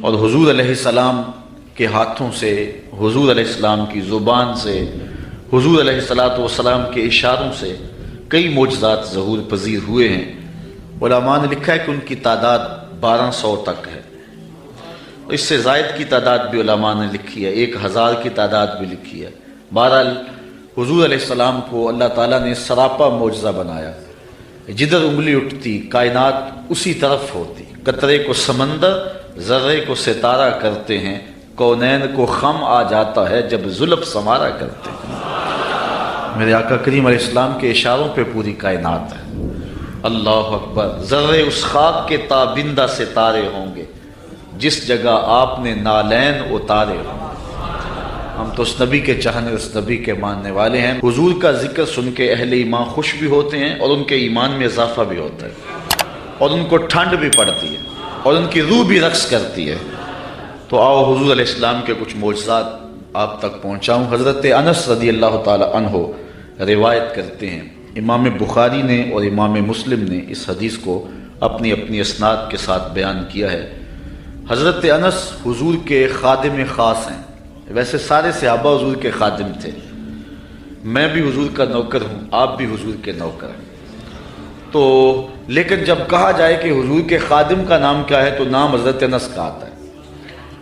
اور حضور علیہ السلام کے ہاتھوں سے، حضور علیہ السلام کی زبان سے، حضور علیہ السلام کے اشاروں سے کئی معجزات ظہور پذیر ہوئے ہیں۔ علماء نے لکھا ہے کہ ان کی تعداد 1200 تک ہے، اس سے زائد کی تعداد بھی علماء نے لکھی ہے، 1000 کی تعداد بھی لکھی ہے۔ بہرحال حضور علیہ السلام کو اللہ تعالیٰ نے سراپا معجزہ بنایا، جدھر انگلی اٹھتی کائنات اسی طرف ہوتی، قطرے کو سمندر ذرے کو ستارہ کرتے ہیں، کونین کو خم آ جاتا ہے جب زلف سنوارا کرتے ہیں۔ میرے آقا کریم علیہ السلام کے اشاروں پہ پوری کائنات ہے۔ اللہ اکبر، ذرے اس خاک کے تابندہ ستارے ہوں گے جس جگہ آپ نے نالین اتارے ہوں گے۔ ہم تو اس نبی کے چاہنے، اس نبی کے ماننے والے ہیں۔ حضور کا ذکر سن کے اہل ایمان خوش بھی ہوتے ہیں اور ان کے ایمان میں اضافہ بھی ہوتا ہے، اور ان کو ٹھنڈ بھی پڑتی ہے، اور ان کی روح بھی رقص کرتی ہے۔ تو آؤ حضور علیہ السلام کے کچھ معجزات آپ تک پہنچاؤں۔ حضرت انس رضی اللہ تعالی عنہ روایت کرتے ہیں، امام بخاری نے اور امام مسلم نے اس حدیث کو اپنی اپنی اسناد کے ساتھ بیان کیا ہے۔ حضرت انس حضور کے خادم خاص ہیں، ویسے سارے صحابہ حضور کے خادم تھے، میں بھی حضور کا نوکر ہوں، آپ بھی حضور کے نوکر ہیں، تو لیکن جب کہا جائے کہ حضور کے خادم کا نام کیا ہے تو نام حضرت انس کا آتا ہے۔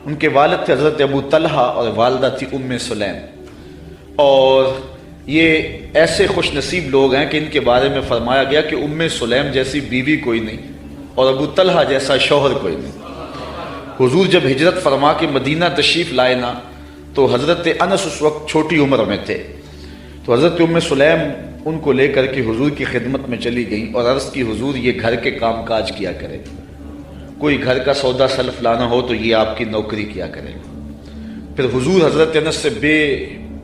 ان کے والد تھے حضرت ابو طلحہ اور والدہ تھی ام سلیم، اور یہ ایسے خوش نصیب لوگ ہیں کہ ان کے بارے میں فرمایا گیا کہ ام سلیم جیسی بیوی کوئی نہیں اور ابو طلحہ جیسا شوہر کوئی نہیں۔ حضور جب ہجرت فرما کے مدینہ تشریف لائے نا تو حضرت انس اس وقت چھوٹی عمر میں تھے، تو حضرت ام سلیم ان کو لے کر کے حضور کی خدمت میں چلی گئیں اور عرض کی حضور یہ گھر کے کام کاج کیا کرے، کوئی گھر کا سودا سلف لانا ہو تو یہ آپ کی نوکری کیا کرے۔ پھر حضور حضرت انس سے بے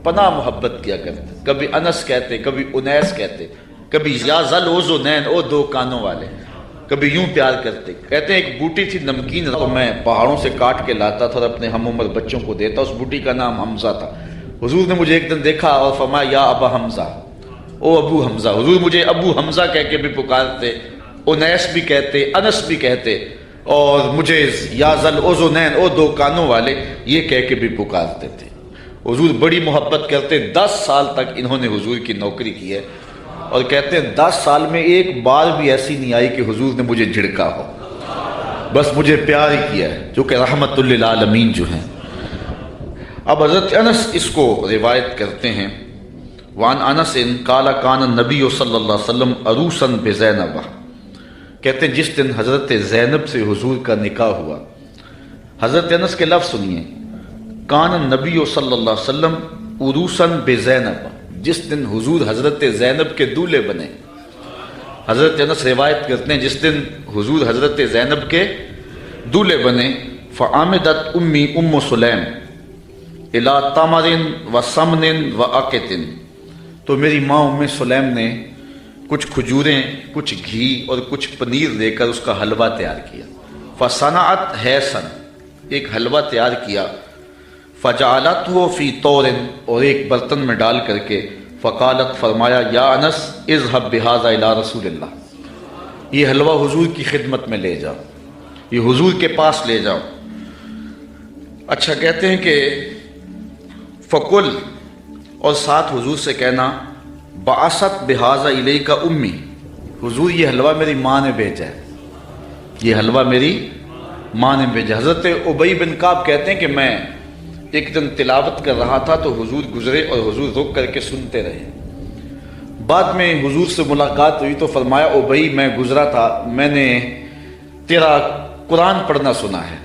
پناہ محبت کیا کرتے، کبھی انس کہتے، کبھی انیس کہتے، کبھی یا ذل اوزنین، او دو کانوں والے، کبھی یوں پیار کرتے۔ کہتے ہیں ایک بوٹی تھی نمکین، میں پہاڑوں سے کاٹ کے لاتا تھا اور اپنے ہم عمر بچوں کو دیتا، اس بوٹی کا نام حمزہ تھا۔ حضور نے مجھے ایک دن دیکھا اور فرمایا یا ابا حمزہ، او ابو حمزہ۔ حضور مجھے ابو حمزہ کہہ کے بھی پکارتے، انیس بھی کہتے، انس بھی کہتے، اور مجھے یا ذل اوزنین، او دو کانوں والے، یہ کہہ کے بھی پکارتے تھے۔ حضور بڑی محبت کرتے، 10 سال تک انہوں نے حضور کی نوکری کی ہے، اور کہتے ہیں 10 سال میں ایک بار بھی ایسی نہیں آئی کہ حضور نے مجھے جھڑکا ہو، بس مجھے پیار ہی کیا ہے، جو کہ رحمت للعالمین جو ہیں۔ اب حضرت انس اس کو روایت کرتے ہیں، وان انس قال کان النبی صلی اللہ علیہ وسلم عروسا بزینب، کہتے ہیں جس دن حضرت زینب سے حضور کا نکاح ہوا، حضرت انس کے لفظ سنیے، کان النبی صلی اللہ علیہ وسلم عروسا بزینب، جس دن حضور حضرت زینب کے دولہے بنے۔ حضرت انس روایت کرتے ہیں جس دن حضور حضرت زینب کے دولہے بنے، فعامدت امی ام سلیم الی تمر و سمن و عقت، تو میری ماں ام سلیم نے کچھ کھجوریں، کچھ گھی اور کچھ پنیر دے کر اس کا حلوہ تیار کیا۔ فصنعت حیسن، ایک حلوہ تیار کیا، فجعلتہ فی طور، اور ایک برتن میں ڈال کر کے، فقالت، فرمایا، یا انس اذهب بهذا الی رسول اللہ، یہ حلوہ حضور کی خدمت میں لے جاؤ، یہ حضور کے پاس لے جاؤ۔ اچھا، کہتے ہیں کہ فقل، اور ساتھ حضور سے کہنا، بعثت بهذا الیک امی، حضور یہ حلوہ میری ماں نے بھیجا ہے، یہ حلوہ میری ماں نے بھیجا۔ حضرت ابی بن کعب کہتے ہیں کہ میں ایک دن تلاوت کر رہا تھا تو حضور گزرے اور حضور رک کر کے سنتے رہے، بعد میں حضور سے ملاقات ہوئی تو فرمایا، ابی میں گزرا تھا، میں نے تیرا قرآن پڑھنا سنا ہے۔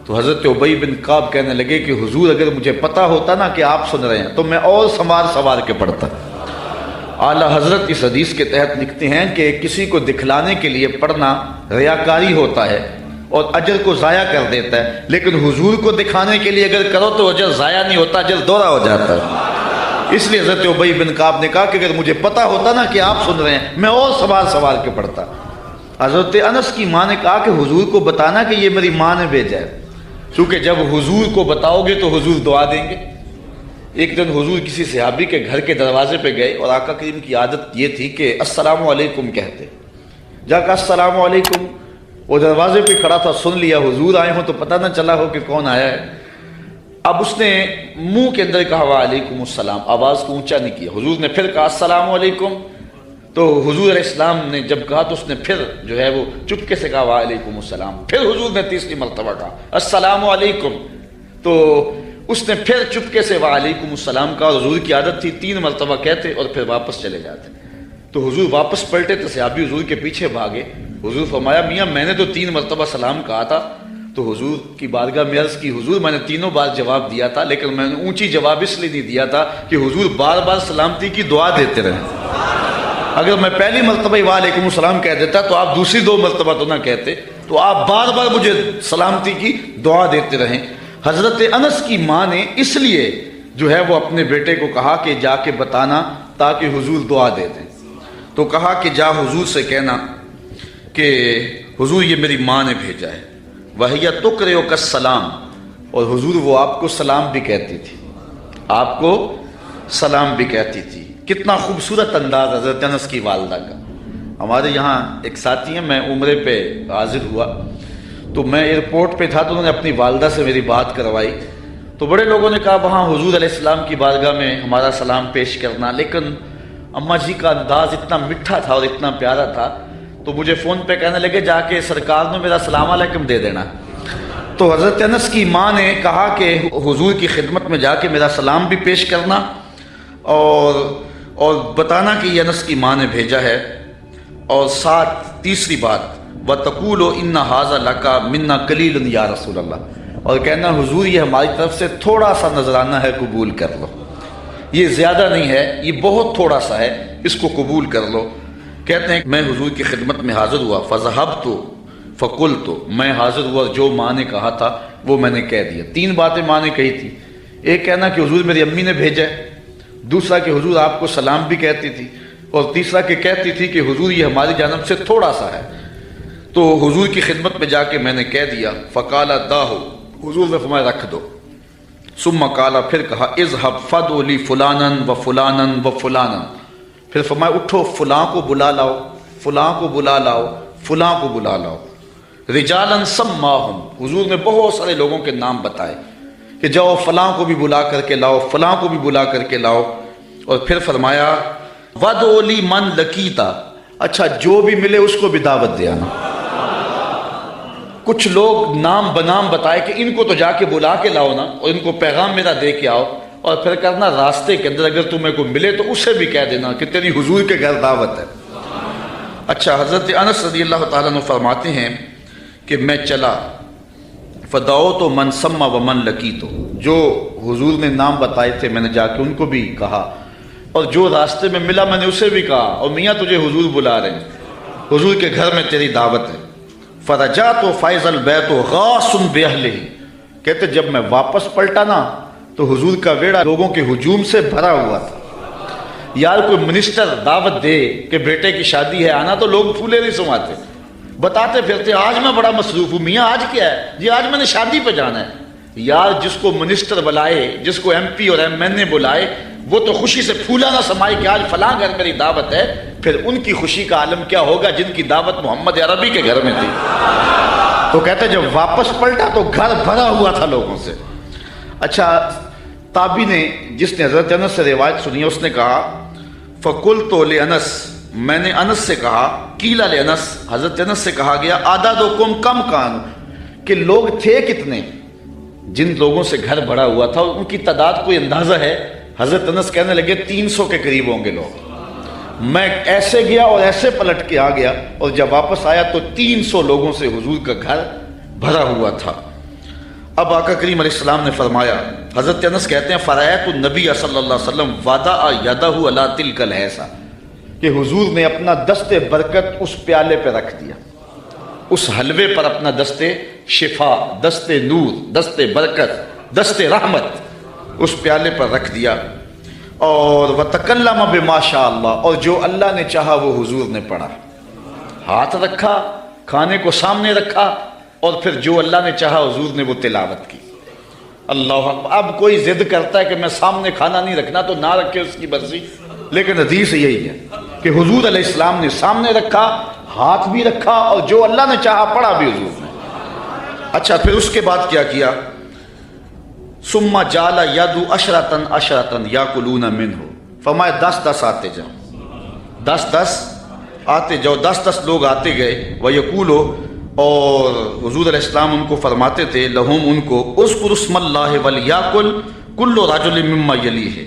تو حضرت ابی بن کعب کہنے لگے کہ حضور اگر مجھے پتا ہوتا نا کہ آپ سن رہے ہیں تو میں اور سنوار کے پڑھتا۔ اعلیٰ حضرت اس حدیث کے تحت لکھتے ہیں کہ کسی کو دکھلانے کے لیے پڑھنا ریاکاری ہوتا ہے اور اجر کو ضائع کر دیتا ہے، لیکن حضور کو دکھانے کے لیے اگر کرو تو اجر ضائع نہیں ہوتا، اجر دوہرا ہو جاتا ہے۔ اس لیے حضرت ابی بن کعب نے کہا کہ اگر مجھے پتا ہوتا نا کہ آپ سن رہے ہیں میں اور سوال کے پڑھتا۔ حضرت انس کی ماں نے کہا کہ حضور کو بتانا کہ یہ میری ماں نے بھیجا ہے، کیونکہ جب حضور کو بتاؤ گے تو حضور دعا دیں گے۔ ایک دن حضور کسی صحابی کے گھر کے دروازے پہ گئے اور آقا کریم کی عادت یہ تھی کہ السلام علیکم کہتے، جا کہا السلام علیکم، وہ دروازے پہ کھڑا تھا، سن لیا حضور آئے ہوں تو پتہ نہ چلا ہو کہ کون آیا ہے۔ اب اس نے منہ کے اندر کہا وعلیکم السلام، آواز کو اونچا نہیں کیا۔ حضور نے پھر کہا السلام علیکم، تو حضور علیہ السلام نے جب کہا تو اس نے پھر جو ہے وہ چپکے سے کہا وعلیکم السلام۔ پھر حضور نے تیسری مرتبہ کہا السلام علیکم، تو اس نے پھر چپکے سے وعلیکم السلام کہا۔ حضور کی عادت تھی 3 مرتبہ کہتے اور پھر واپس چلے جاتے۔ تو حضور واپس پلٹے تو صحابی حضور کے پیچھے بھاگے۔ حضور فرمایا میاں میں نے تو 3 مرتبہ سلام کہا تھا۔ تو حضور کی بارگاہ میں عرض کی حضور میں نے تینوں بار جواب دیا تھا، لیکن میں نے اونچی جواب اس لیے نہیں دیا تھا کہ حضور بار بار سلامتی کی دعا دیتے رہے۔ اگر میں پہلی مرتبہ وعلیکم السلام کہہ دیتا تو آپ دوسری 2 مرتبہ تو نہ کہتے، تو آپ بار بار مجھے سلامتی کی دعا دیتے رہیں۔ حضرت انس کی ماں نے اس لیے جو ہے وہ اپنے بیٹے کو کہا کہ جا کے بتانا تاکہ حضور دعا دے دیں۔ تو کہا کہ جا حضور سے کہنا کہ حضور یہ میری ماں نے بھیجا ہے، وَهِيَ تُقْرِئُكَ السَّلَامَ، اور حضور وہ آپ کو سلام بھی کہتی تھی، آپ کو سلام بھی کہتی تھی۔ کتنا خوبصورت انداز حضرت انس کی والدہ کا۔ ہمارے یہاں ایک ساتھی ہیں، میں عمرے پہ حاضر ہوا تو میں ایئرپورٹ پہ تھا تو انہوں نے اپنی والدہ سے میری بات کروائی، تو بڑے لوگوں نے کہا وہاں حضور علیہ السلام کی بارگاہ میں ہمارا سلام پیش کرنا، لیکن اماں جی کا انداز اتنا میٹھا تھا اور اتنا پیارا تھا تو مجھے فون پہ کہنے لگے جا کے سرکار نے میرا السلام علیکم دے دینا۔ تو حضرت انس کی ماں نے کہا کہ حضور کی خدمت میں جا کے میرا سلام بھی پیش کرنا اور بتانا کہ یہ انس کی ماں نے بھیجا ہے، اور ساتھ تیسری بات وَتَقُولُ إِنَّ هَذَا لَكَ مِنَّا قَلِيلٌ یا رسول اللہ، اور کہنا حضور یہ ہماری طرف سے تھوڑا سا نذرانہ ہے، قبول کر لو، یہ زیادہ نہیں ہے، یہ بہت تھوڑا سا ہے، اس کو قبول کر لو۔ کہتے ہیں میں حضور کی خدمت میں حاضر ہوا، فَذَهَبْتُ فَقُلْتُ، میں حاضر ہوا، جو ماں نے کہا تھا وہ میں نے کہہ دیا۔ 3 باتیں ماں نے کہی تھی، ایک کہنا کہ حضور میری امی نے بھیجا ہے، دوسرا کہ حضور آپ کو سلام بھی کہتی تھی، اور تیسرا کہ کہتی تھی کہ حضور یہ ہماری جانب سے تھوڑا سا ہے۔ تو حضور کی خدمت میں جا کے میں نے کہہ دیا، فقال داہو، حضور نے فرمایا رکھ دو۔ ثم قال، پھر کہا اذهب فدعو لی فلانا و فلانا و فلانا، پھر فرمایا اٹھو فلاں کو بلا لاؤ، فلاں کو بلا لاؤ، فلاں کو بلا لاؤ۔ رجالا سماہم، حضور نے بہت سارے لوگوں کے نام بتائے کہ جاؤ فلاں کو بھی بلا کر کے لاؤ، فلاں کو بھی بلا کر کے لاؤ، اور پھر فرمایا وَدْعُ لِي مَنْ لَقِيتَ، اچھا جو بھی ملے اس کو بھی دعوت دے آنا۔ کچھ لوگ نام بنام بتائے کہ ان کو تو جا کے بلا کے لاؤ نا، اور ان کو پیغام میرا دے کے آؤ، اور پھر کرنا راستے کے اندر اگر تمہیں کو ملے تو اسے بھی کہہ دینا کہ تیری حضور کے گھر دعوت ہے۔ اچھا حضرت انس رضی اللہ تعالیٰ عنہ فرماتے ہیں کہ میں چلا، فدعوت من سما و من لقیت، جو حضور نے نام بتائے تھے میں نے جا کے ان کو بھی کہا، اور جو راستے میں ملا میں نے اسے بھی کہا، اور میاں تجھے حضور بلا رہے ہیں، حضور کے گھر میں تیری دعوت ہے۔ فرجعت فیض البیت غاص باہلہ، کہتے جب میں واپس پلٹا نا تو حضور کا ویڑا لوگوں کے ہجوم سے بھرا ہوا تھا۔ یار کوئی منسٹر دعوت دے کہ بیٹے کی شادی ہے آنا تو لوگ پھولے نہیں سماتے، بتاتے پھرتے آج میں بڑا مصروف ہوں، میاں آج کیا ہے جی؟ آج میں نے شادی پہ جانا ہے۔ یار جس کو منسٹر بلائے، جس کو ایم پی اور ایم این اے بلائے، وہ تو خوشی سے پھولا نہ سمائے کہ آج فلاں گھر میری دعوت ہے، پھر ان کی خوشی کا عالم کیا ہوگا جن کی دعوت محمد عربی کے گھر میں تھی۔ تو کہتے جب واپس پلٹا تو گھر بھرا ہوا تھا لوگوں سے۔ اچھا تابعی نے، جس نے حضرت انس سے روایت سنی، اس نے کہا فقلت لانس، میں نے انس سے کہا، قیل لانس، حضرت انس سے کہا گیا عددکم کم کان، کہ لوگ تھے کتنے جن لوگوں سے گھر بھرا ہوا تھا، ان کی تعداد کوئی اندازہ ہے؟ حضرت انس کہنے لگے 300 کے قریب ہوں گے لوگ۔ میں ایسے گیا اور ایسے پلٹ کے آ گیا، اور جب واپس آیا تو 300 لوگوں سے حضور کا گھر بھرا ہوا تھا۔ اب آقا کریم علیہ السلام نے فرمایا، حضرت انس کہتے ہیں فرأیت النبی صلی اللہ علیہ وسلم وضع یدہ علی تلک الحیضہ، کہ حضور نے اپنا دست برکت اس پیالے پہ رکھ دیا، اس حلوے پر اپنا دست شفا، دست نور، دست برکت، دست رحمت اس پیالے پر رکھ دیا، اور وَتَكَلَّمَ بِمَا شَاءَ اللَّهُ، اور جو اللہ نے چاہا وہ حضور نے پڑھا، ہاتھ رکھا، کھانے کو سامنے رکھا، اور پھر جو اللہ نے چاہا حضور نے وہ تلاوت کی۔ اللہ اکبر۔ اب کوئی ضد کرتا ہے کہ میں سامنے کھانا نہیں رکھنا تو نہ رکھے، اس کی مرضی، لیکن حدیث یہی ہے کہ حضور علیہ السلام نے سامنے رکھا، ہاتھ بھی رکھا اور جو اللہ نے چاہا پڑھا بھی حضور نے۔ اچھا پھر اس کے بعد کیا کیا؟ ثم جعل یدعو عشرۃ عشرۃ یاکلون منہ، فرمایا 10 آتے جاؤ، 10 آتے جاؤ، 10 لوگ آتے گئے۔ ویقولو، اور حضور علیہ السلام ان کو فرماتے تھے، لہم ان کو، اذکر اسم اللہ ولیاکل کل رجل مما یلیہ،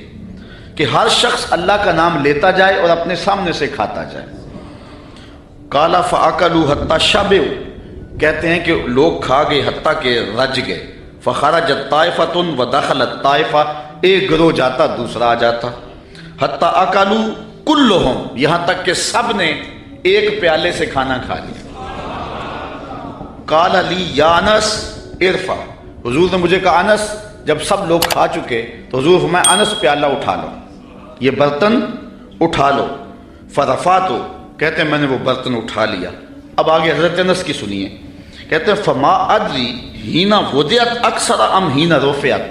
کہ ہر شخص اللہ کا نام لیتا جائے اور اپنے سامنے سے کھاتا جائے۔ قال فاکلوا حتی شبعوا، کہتے ہیں کہ لوگ کھا گئے حتیٰ کہ رج گئے۔ فخرجت طائفۃ ودخلت طائفہ، ایک گروہ جاتا دوسرا آ جاتا۔ حتی اکلوا کلہم، یہاں تک کہ سب نے ایک پیالے سے کھانا کھا لیا۔ قال لی یا انس ارفع، حضور نے مجھے کہا انس، جب سب لوگ کھا چکے تو حضور فرمایا انس پیالہ اٹھا لو، یہ برتن اٹھا لو۔ فرفعتو، کہتے ہیں میں نے وہ برتن اٹھا لیا۔ اب آگے حضرت انس کی سنیے، کہتے ہیں فما ادری ہینا وضعت اکثر ام ہینا رفعت،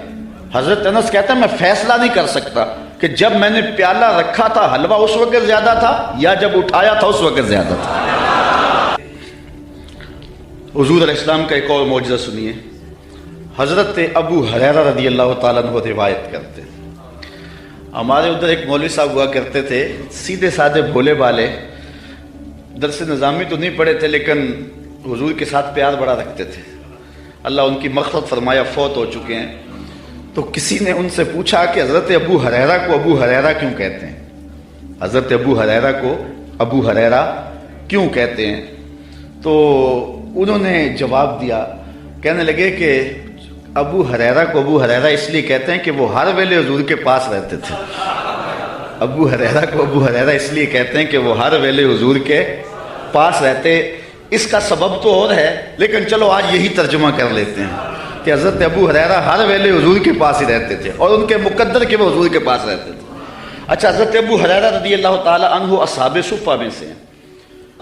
حضرت انس کہتے ہیں میں فیصلہ نہیں کر سکتا کہ جب میں نے پیالہ رکھا تھا حلوہ اس وقت زیادہ تھا یا جب اٹھایا تھا اس وقت زیادہ تھا۔ حضور علیہ السلام کا ایک اور معجزہ سنیے۔ حضرت ابو ہریرہ رضی اللہ تعالیٰ عنہ روایت کرتے ہیں، ہمارے ادھر ایک مولوی صاحب ہوا کرتے تھے، سیدھے سادھے بھولے بالے، درس نظامی تو نہیں پڑھے تھے لیکن حضور کے ساتھ پیار بڑا رکھتے تھے، اللہ ان کی مغفرت فرمایا، فوت ہو چکے ہیں۔ تو کسی نے ان سے پوچھا کہ حضرت ابو ہریرہ کو ابو ہریرہ کیوں کہتے ہیں، حضرت ابو ہریرہ کو ابو ہریرہ کیوں کہتے ہیں؟ تو انہوں نے جواب دیا، کہنے لگے کہ ابو ہریرہ کو ابو ہریرہ اس لیے کہتے ہیں کہ وہ ہر ویلے حضور کے پاس رہتے تھے۔ ابو ہریرہ کو ابو ہریرہ اس لیے کہتے ہیں کہ وہ ہر ویلے حضور کے پاس رہتے۔ اس کا سبب تو اور ہے لیکن چلو آج یہی ترجمہ کر لیتے ہیں کہ حضرت ابو ہریرہ ہر ویلے حضور کے پاس ہی رہتے تھے اور ان کے مقدر کے وہ حضور کے پاس رہتے تھے۔ اچھا، حضرت ابو ہریرہ رضی اللہ تعالی عنہ اصحاب صفہ میں سے ہیں،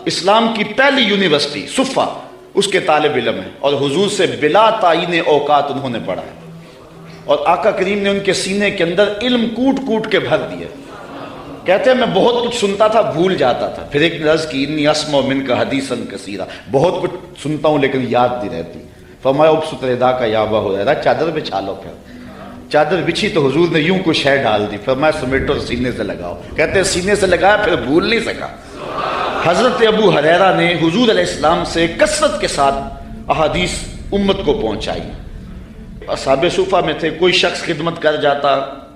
اسلام کی پہلی یونیورسٹی صفہ اس کے طالب علم ہیں، اور حضور سے بلا تعین اوقات انہوں نے پڑھا ہے، اور آقا کریم نے ان کے سینے کے اندر علم کوٹ کوٹ کے بھر دیا۔ کہتے ہیں میں بہت کچھ سنتا تھا بھول جاتا تھا، پھر ایک عرض کی انی اسمع منک حدیثا کثیرا، بہت کچھ سنتا ہوں لیکن یاد نہیں رہتی۔ فرمایا ابسط ردا کا یا ابا ہریرہ، چادر بچھا لو۔ پھر چادر بچھی تو حضور نے یوں کو شے ڈال دی، فرمایا سمیٹو اور سینے سے لگاؤ۔ کہتے ہیں سینے سے لگایا پھر بھول نہیں سکا۔ حضرت ابو ہریرہ نے حضور علیہ السلام سے کثرت کے ساتھ احادیث امت کو پہنچائی۔ اصحاب صفہ میں تھے، کوئی شخص خدمت کر جاتا،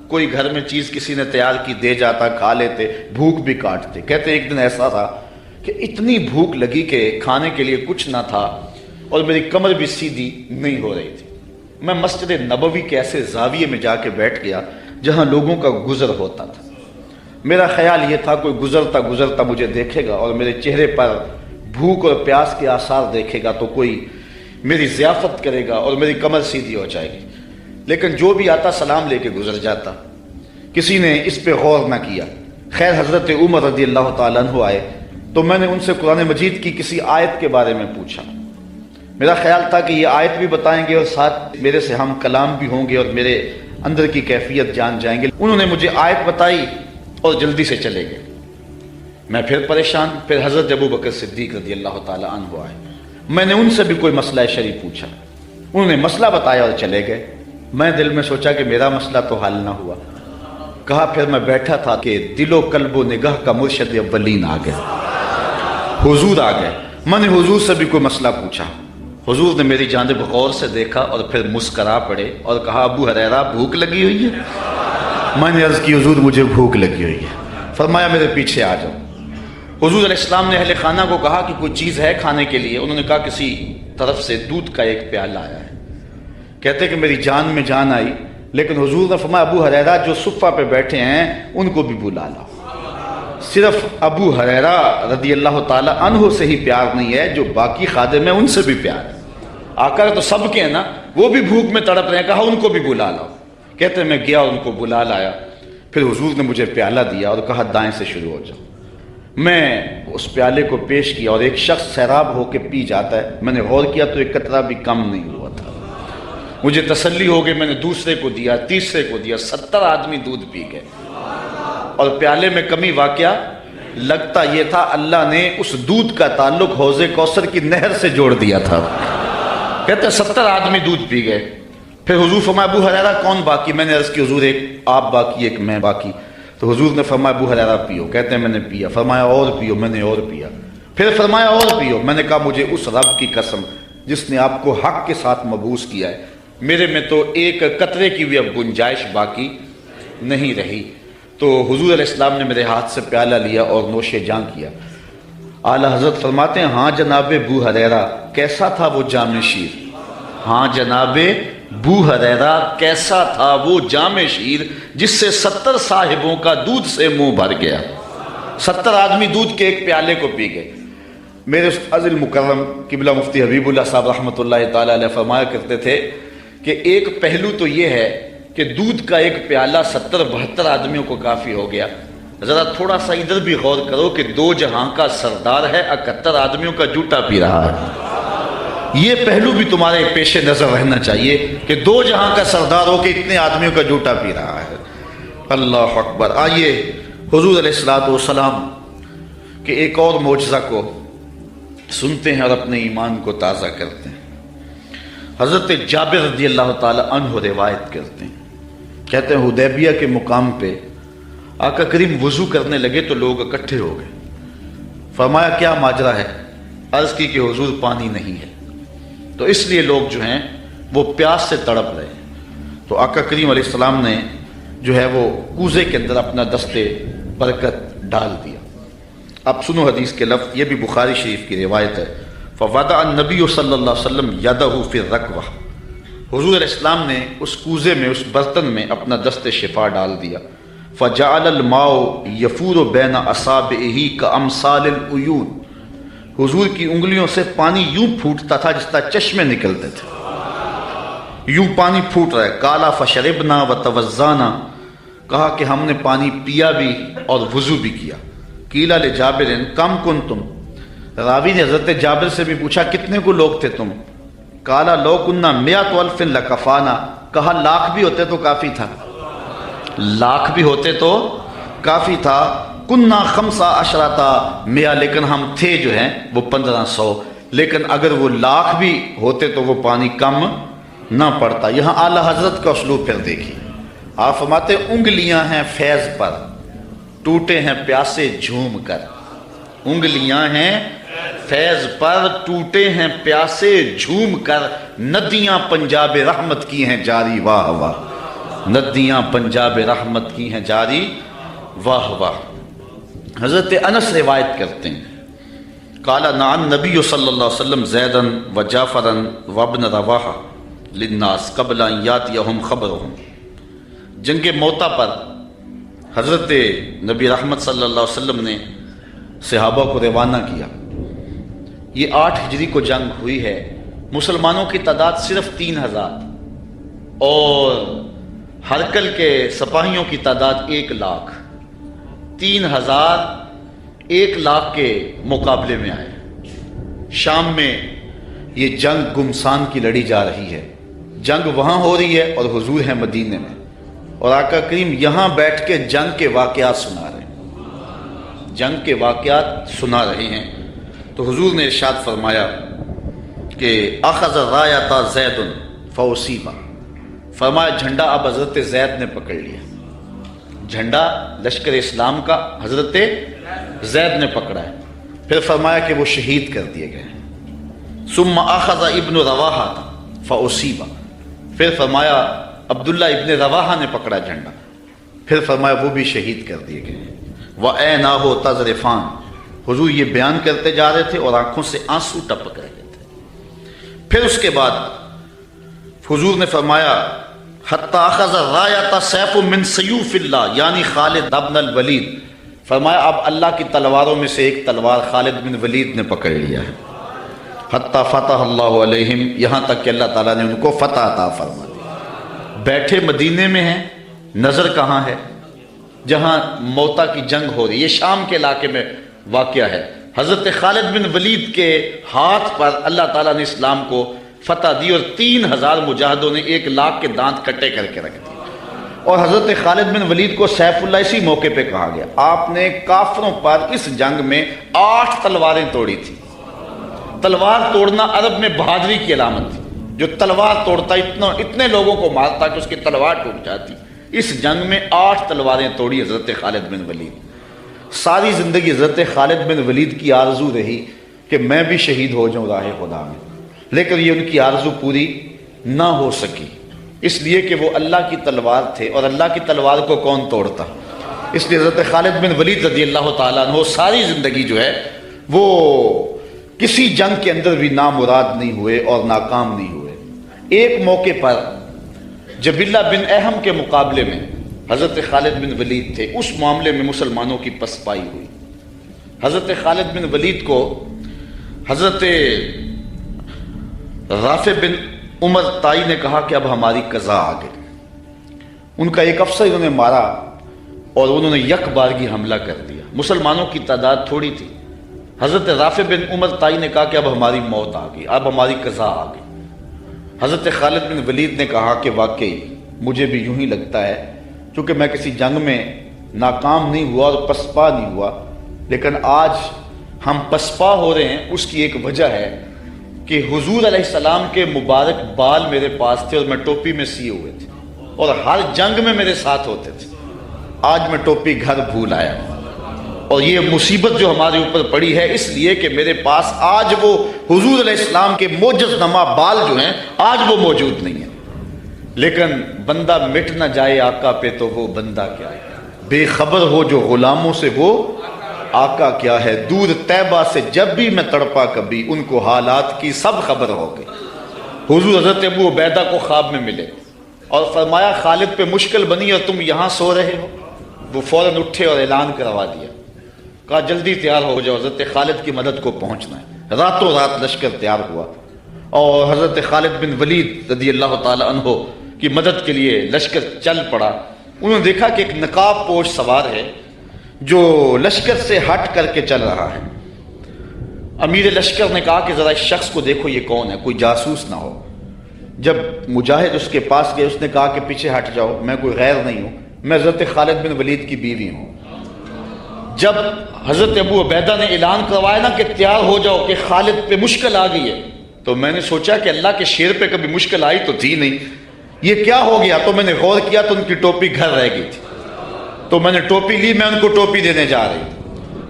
کوئی گھر میں چیز کسی نے تیار کی دے جاتا، کھا لیتے، بھوک بھی کاٹتے۔ کہتے ایک دن ایسا تھا کہ اتنی بھوک لگی کہ کھانے کے لیے کچھ نہ تھا اور میری کمر بھی سیدھی نہیں ہو رہی تھی۔ میں مسجد نبوی کے ایسے زاویے میں جا کے بیٹھ گیا جہاں لوگوں کا گزر ہوتا تھا۔ میرا خیال یہ تھا کوئی گزرتا گزرتا مجھے دیکھے گا اور میرے چہرے پر بھوک اور پیاس کے آثار دیکھے گا تو کوئی میری ضیافت کرے گا اور میری کمر سیدھی ہو جائے گی، لیکن جو بھی آتا سلام لے کے گزر جاتا، کسی نے اس پہ غور نہ کیا۔ خیر حضرت عمر رضی اللہ تعالیٰ عنہ آئے تو میں نے ان سے قرآن مجید کی کسی آیت کے بارے میں پوچھا۔ میرا خیال تھا کہ یہ آیت بھی بتائیں گے اور ساتھ میرے سے ہم کلام بھی ہوں گے اور میرے اندر کی کیفیت جان جائیں گے۔ انہوں نے مجھے آیت بتائی اور جلدی سے چلے گئے۔ میں پھر پریشان، پھر حضرت ابو بکر صدیق رضی اللہ تعالیٰ عنہ آئے، میں نے ان سے بھی کوئی مسئلہ شرعی پوچھا، انہوں نے مسئلہ بتایا اور چلے گئے۔ میں دل میں سوچا کہ میرا مسئلہ تو حل نہ ہوا۔ کہا پھر میں بیٹھا تھا کہ دل و قلب و نگاہ کا مرشد اولین آ گئے، حضور آ گئے۔ میں نے حضور سے بھی کوئی مسئلہ پوچھا، حضور نے میری جانب غور سے دیکھا اور پھر مسکرا پڑے اور کہا ابو ہریرہ بھوک لگی ہوئی ہے؟ میں نے عرض کی حضور مجھے بھوک لگی ہوئی ہے۔ فرمایا میرے پیچھے آ جاؤ۔ حضور علیہ السلام نے اہل خانہ کو کہا کہ کوئی چیز ہے کھانے کے لیے؟ انہوں نے کہا کسی طرف سے دودھ کا ایک پیالہ آیا ہے۔ کہتے کہ میری جان میں جان آئی، لیکن حضور نے فرمایا ابو ہریرہ جو صفہ پہ بیٹھے ہیں ان کو بھی بلا لاؤ۔ صرف ابو ہریرہ رضی اللہ تعالی عنہ سے ہی پیار نہیں ہے، جو باقی خادم ہیں ان سے بھی پیار ہے۔ آقا تو سب کے ہیں نا، وہ بھی بھوک میں تڑپ رہے ہیں، کہا ان کو بھی بلا لاؤ۔ کہتے میں گیا ان کو بلا لایا، پھر حضور نے مجھے پیالہ دیا اور کہا دائیں سے شروع ہو جاؤ۔ میں اس پیالے کو پیش کیا اور ایک شخص سیراب ہو کے پی جاتا ہے، میں نے غور کیا تو ایک قطرہ بھی کم نہیں ہوا تھا۔ مجھے تسلی ہو گئی، میں نے دوسرے کو دیا، تیسرے کو دیا، 70 آدمی دودھ پی گئے اور پیالے میں کمی واقعہ لگتا یہ تھا اللہ نے اس دودھ کا تعلق حوض کوثر کی نہر سے جوڑ دیا تھا۔ کہتے ہیں 70 آدمی دودھ پی گئے۔ پھر حضور فرمایا ابو ہریرہ کون باقی؟ میں نے عرض کی حضور ایک آپ باقی ایک میں باقی۔ تو حضور نے فرمایا ابو ہریرہ پیو۔ کہتے ہیں میں نے پیا۔ فرمایا اور پیو۔ میں نے اور پیا۔ پھر فرمایا اور پیو۔ میں نے کہا مجھے اس رب کی قسم جس نے آپ کو حق کے ساتھ مبعوث کیا ہے، میرے میں تو ایک قطرے کی بھی اب گنجائش باقی نہیں رہی۔ تو حضور علیہ السلام نے میرے ہاتھ سے پیالہ لیا اور نوش جاں کیا۔ اعلیٰ حضرت فرماتے ہیں ہاں جناب ابو ہریرہ کیسا تھا وہ جام شیر؟ ہاں جناب ابو ہریرہ کیسا تھا وہ جام شیر جس سے 70 صاحبوں کا دودھ سے منہ بھر گیا۔ 70 آدمی دودھ کے ایک پیالے کو پی گئے۔ میرے استاذ المکرم قبلہ مفتی حبیب اللہ صاحب رحمۃ اللہ تعالی علیہ فرمایا کرتے تھے کہ ایک پہلو تو یہ ہے کہ دودھ کا ایک پیالہ 70-72 آدمیوں کو کافی ہو گیا۔ ذرا تھوڑا سا ادھر بھی غور کرو کہ 2 جہاں کا سردار ہے، 71 آدمیوں کا جوٹا پی رہا ہے۔ یہ پہلو بھی تمہارے پیش نظر رہنا چاہیے کہ 2 جہاں کا سردار ہو کہ اتنے آدمیوں کا جوٹا پی رہا ہے۔ اللہ اکبر۔ آئیے حضور علیہ الصلوۃ والسلام کہ ایک اور معجزہ کو سنتے ہیں اور اپنے ایمان کو تازہ کرتے ہیں۔ حضرت جابر رضی اللہ تعالی عنہ روایت کرتے ہیں، کہتے ہیں حدیبیہ کے مقام پہ آقا کریم وضو کرنے لگے تو لوگ اکٹھے ہو گئے۔ فرمایا کیا ماجرا ہے؟ عرض کی کہ حضور پانی نہیں ہے، تو اس لیے لوگ جو ہیں وہ پیاس سے تڑپ رہے ہیں۔ تو آقا کریم علیہ السلام نے جو ہے وہ کوزے کے اندر اپنا دستے برکت ڈال دیا۔ اب سنو حدیث کے لفظ، یہ بھی بخاری شریف کی روایت ہے۔ فوضع النبی صلی اللہ علیہ وسلم یدہ فی الرکوہ، حضور علیہ السلام نے اس کوزے میں اس برتن میں اپنا دست شفا ڈال دیا۔ فجعل الماء یفور بین اصابعہ کامثال العیون، حضور کی انگلیوں سے پانی یوں پھوٹتا تھا جس طرح چشمے نکلتے تھے، یوں پانی پھوٹ رہا ہے۔ قال فشربنا وتوضانا، کہا کہ ہم نے پانی پیا بھی اور وضو بھی کیا۔ قیل لجابر کم کنتم، راوی نے حضرت جابر سے بھی پوچھا کتنے کو لوگ تھے تم؟ قال لو کنا 100,000 لکفانا، کہا لاکھ بھی ہوتے تو کافی تھا، لاکھ بھی ہوتے تو کافی تھا۔ کنا 15 لیکن ہم تھے جو ہیں وہ 1500، لیکن اگر وہ لاکھ بھی ہوتے تو وہ پانی کم نہ پڑتا۔ یہاں اعلیٰ حضرت کا اسلوب پھر دیکھیے، آپ فرماتے انگلیاں ہیں فیض پر، ٹوٹے ہیں پیاسے جھوم کر۔ انگلیاں ہیں فیض پر، ٹوٹے ہیں پیاسے جھوم کر، ندیاں پنجاب رحمت کی ہیں جاری واہ واہ، ندیاں پنجاب رحمت کی ہیں جاری واہ واہ۔ حضرت انس روایت کرتے ہیں، قال نعى النبی صلی اللہ علیہ وسلم زیدا وجعفرا وابن رواحہ للناس قبل ان یاتیہم خبرہم، جنگ موطا پر حضرت نبی رحمت صلی اللہ علیہ وسلم نے صحابہ کو روانہ کیا۔ یہ 8 ہجری کو جنگ ہوئی ہے، مسلمانوں کی تعداد صرف 3000 اور ہرکل کے سپاہیوں کی تعداد 1 لاکھ۔ 3000 1 لاکھ کے مقابلے میں آئے۔ شام میں یہ جنگ گمسان کی لڑی جا رہی ہے، جنگ وہاں ہو رہی ہے اور حضور ہیں مدینے میں، اور آقا کریم یہاں بیٹھ کے جنگ کے واقعات سنا رہے ہیں، جنگ کے واقعات سنا رہے ہیں۔ تو حضور نے ارشاد فرمایا کہ اخذ رایۃ زید فاصیب، فرمایا جھنڈا اب حضرت زید نے پکڑ لیا، جھنڈا لشکر اسلام کا حضرت زید نے پکڑا ہے۔ پھر فرمایا کہ وہ شہید کر دیے گئے۔ ثم اخذ ابن رواحہ فاصیب، پھر فرمایا عبداللہ ابن رواحہ نے پکڑا جھنڈا، پھر فرمایا وہ بھی شہید کر دیے گئے۔ وَعَيْنَاهُ تَذْرِفَانِ، حضور یہ بیان کرتے جا رہے تھے اور آنکھوں سے آنسو ٹپک رہے تھے۔ پھر اس کے بعد حضور نے فرمایا حَتَّى أَخَذَ الرَّایَةَ سَيْفٌ مِّن سَيُوفِ اللَّهِ، یعنی خالد ابن الولید، فرمایا اب اللہ کی تلواروں میں سے ایک تلوار خالد بن ولید نے پکڑ لیا ہے۔ حَتَّى فَتَحَ اللَّهُ عَلَيْهِمْ، یہاں تک کہ اللہ تعالیٰ نے ان کو فتح عطا فرما دی۔ بیٹھے مدینے میں ہیں، نظر کہاں ہے؟ جہاں موتا کی جنگ ہو رہی ہے، یہ شام کے علاقے میں واقعہ ہے۔ حضرت خالد بن ولید کے ہاتھ پر اللہ تعالیٰ نے اسلام کو فتح دی اور 3000 مجاہدوں نے 1 لاکھ کے دانت کٹے کر کے رکھ دیے، اور حضرت خالد بن ولید کو سیف اللہ اسی موقع پہ کہا گیا. آپ نے کافروں پر اس جنگ میں 8 تلواریں توڑی تھی. تلوار توڑنا عرب میں بہادری کی علامت تھی. جو تلوار توڑتا اتنے لوگوں کو مارتا کہ اس کی تلوار ٹوٹ جاتی. اس جنگ میں 8 تلواریں توڑی حضرت خالد بن ولید. ساری زندگی حضرت خالد بن ولید کی آرزو رہی کہ میں بھی شہید ہو جاؤں راہ خدا میں، لیکن یہ ان کی آرزو پوری نہ ہو سکی، اس لیے کہ وہ اللہ کی تلوار تھے، اور اللہ کی تلوار کو کون توڑتا. اس لیے حضرت خالد بن ولید رضی اللہ تعالیٰ عنہ ساری زندگی جو ہے وہ کسی جنگ کے اندر بھی نامراد نہیں ہوئے اور ناکام نہیں ہوئے. ایک موقع پر جبلہ بن احم کے مقابلے میں حضرت خالد بن ولید تھے. اس معاملے میں مسلمانوں کی پسپائی ہوئی. حضرت خالد بن ولید کو حضرت رافع بن عمر طائی نے کہا کہ اب ہماری قضا آ گئی. ان کا ایک افسر انہوں نے مارا اور انہوں نے یک بارگی حملہ کر دیا. مسلمانوں کی تعداد تھوڑی تھی. حضرت رافع بن عمر طائی نے کہا کہ اب ہماری موت آ گئی، اب ہماری قضا آ گئی. حضرت خالد بن ولید نے کہا کہ واقعی مجھے بھی یوں ہی لگتا ہے، چونکہ میں کسی جنگ میں ناکام نہیں ہوا اور پسپا نہیں ہوا، لیکن آج ہم پسپا ہو رہے ہیں. اس کی ایک وجہ ہے کہ حضور علیہ السلام کے مبارک بال میرے پاس تھے اور میں ٹوپی میں سیے ہوئے تھے اور ہر جنگ میں میرے ساتھ ہوتے تھے. آج میں ٹوپی گھر بھول آیا ہوں، اور یہ مصیبت جو ہمارے اوپر پڑی ہے اس لیے کہ میرے پاس آج وہ حضور علیہ السلام کے معجز نما بال جو ہیں آج وہ موجود نہیں ہیں. لیکن بندہ مٹ نہ جائے آقا پہ تو وہ بندہ کیا ہے، بے خبر ہو جو غلاموں سے وہ آقا کیا ہے. دور طیبہ سے جب بھی میں تڑپا کبھی، ان کو حالات کی سب خبر ہو گئی. حضور حضرت ابو عبیدہ کو خواب میں ملے اور فرمایا خالد پہ مشکل بنی اور تم یہاں سو رہے ہو. وہ فوراً اٹھے اور اعلان کروا دیا، کہا جلدی تیار ہو جاؤ، حضرت خالد کی مدد کو پہنچنا ہے. راتوں رات لشکر تیار ہوا اور حضرت خالد بن ولید رضی اللہ تعالی عنہ کی مدد کے لیے لشکر چل پڑا. انہوں نے دیکھا کہ ایک نقاب پوش سوار ہے جو لشکر سے ہٹ کر کے چل رہا ہے. امیر لشکر نے کہا کہ ذرا اس شخص کو دیکھو یہ کون ہے، کوئی جاسوس نہ ہو. جب مجاہد اس کے پاس گئے اس نے کہا کہ پیچھے ہٹ جاؤ، میں کوئی غیر نہیں ہوں، میں حضرت خالد بن ولید کی بیوی ہوں. جب حضرت ابو عبیدہ نے اعلان کروایا نا کہ تیار ہو جاؤ کہ خالد پہ مشکل آ گئی ہے، تو میں نے سوچا کہ اللہ کے شیر پہ کبھی مشکل آئی تو تھی نہیں، یہ کیا ہو گیا. تو میں نے غور کیا تو ان کی ٹوپی گھر رہ گئی تھی. تو میں نے ٹوپی لی، میں ان کو ٹوپی دینے جا رہی.